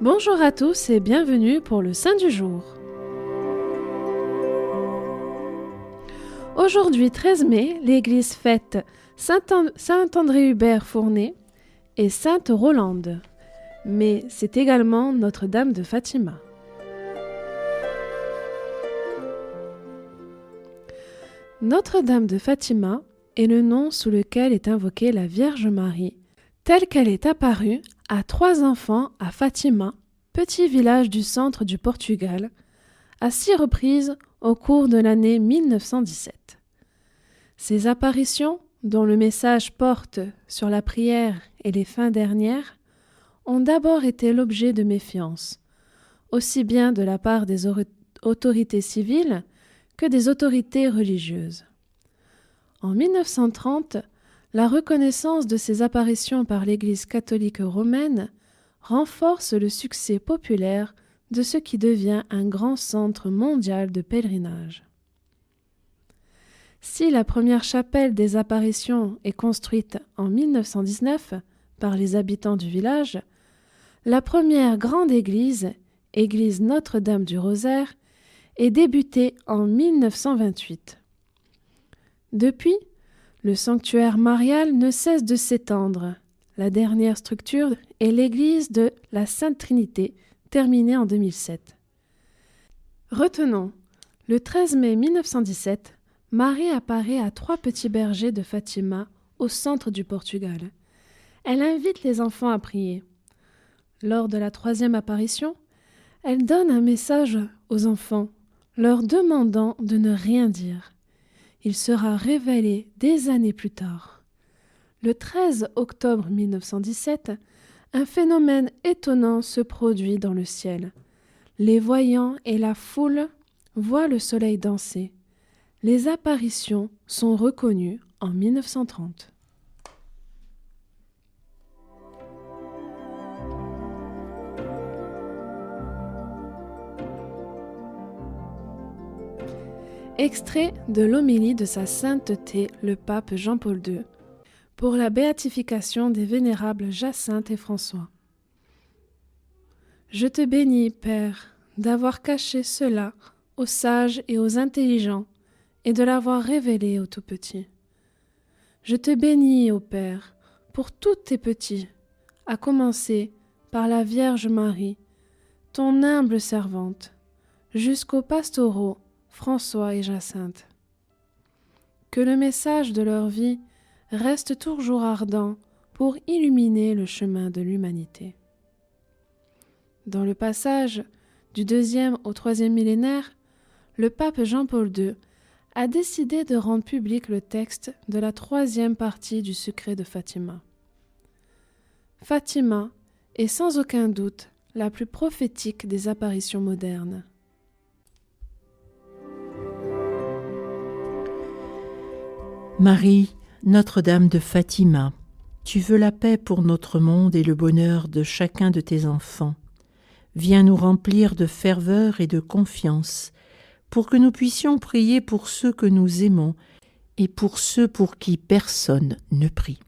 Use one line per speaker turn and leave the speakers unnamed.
Bonjour à tous et bienvenue pour le Saint du jour. Aujourd'hui 13 mai, l'Église fête Saint-André-Hubert Fournet et Sainte Rolande. Mais c'est également Notre-Dame de Fatima. Notre-Dame de Fatima est le nom sous lequel est invoquée la Vierge Marie, telle qu'elle est apparue à 3 enfants à Fatima, petit village du centre du Portugal, à 6 reprises au cours de l'année 1917. Ces apparitions, dont le message porte sur la prière et les fins dernières, ont d'abord été l'objet de méfiance, aussi bien de la part des autorités civiles que des autorités religieuses. En 1930, la reconnaissance de ces apparitions par l'Église catholique romaine renforce le succès populaire de ce qui devient un grand centre mondial de pèlerinage. Si la première chapelle des apparitions est construite en 1919 par les habitants du village, la première grande église, église Notre-Dame du Rosaire, est débutée en 1928. Depuis, le sanctuaire marial ne cesse de s'étendre. La dernière structure est l'église de la Sainte Trinité, terminée en 2007. Retenons, le 13 mai 1917, Marie apparaît à 3 petits bergers de Fatima, au centre du Portugal. Elle invite les enfants à prier. Lors de la 3e apparition, elle donne un message aux enfants, leur demandant de ne rien dire. Il sera révélé des années plus tard. Le 13 octobre 1917, un phénomène étonnant se produit dans le ciel. Les voyants et la foule voient le soleil danser. Les apparitions sont reconnues en 1930. Extrait de l'homélie de sa sainteté le pape Jean-Paul II pour la béatification des vénérables Jacinthe et François. Je te bénis, Père, d'avoir caché cela aux sages et aux intelligents et de l'avoir révélé aux tout-petits. Je te bénis, ô Père, pour tous tes petits, à commencer par la Vierge Marie, ton humble servante, jusqu'aux pastoraux François et Jacinthe. Que le message de leur vie reste toujours ardent pour illuminer le chemin de l'humanité. Dans le passage du 2e au 3e millénaire, le pape Jean-Paul II a décidé de rendre public le texte de la 3e partie du secret de Fatima. Fatima est sans aucun doute la plus prophétique des apparitions modernes.
Marie, Notre-Dame de Fatima, tu veux la paix pour notre monde et le bonheur de chacun de tes enfants. Viens nous remplir de ferveur et de confiance, pour que nous puissions prier pour ceux que nous aimons et pour ceux pour qui personne ne prie.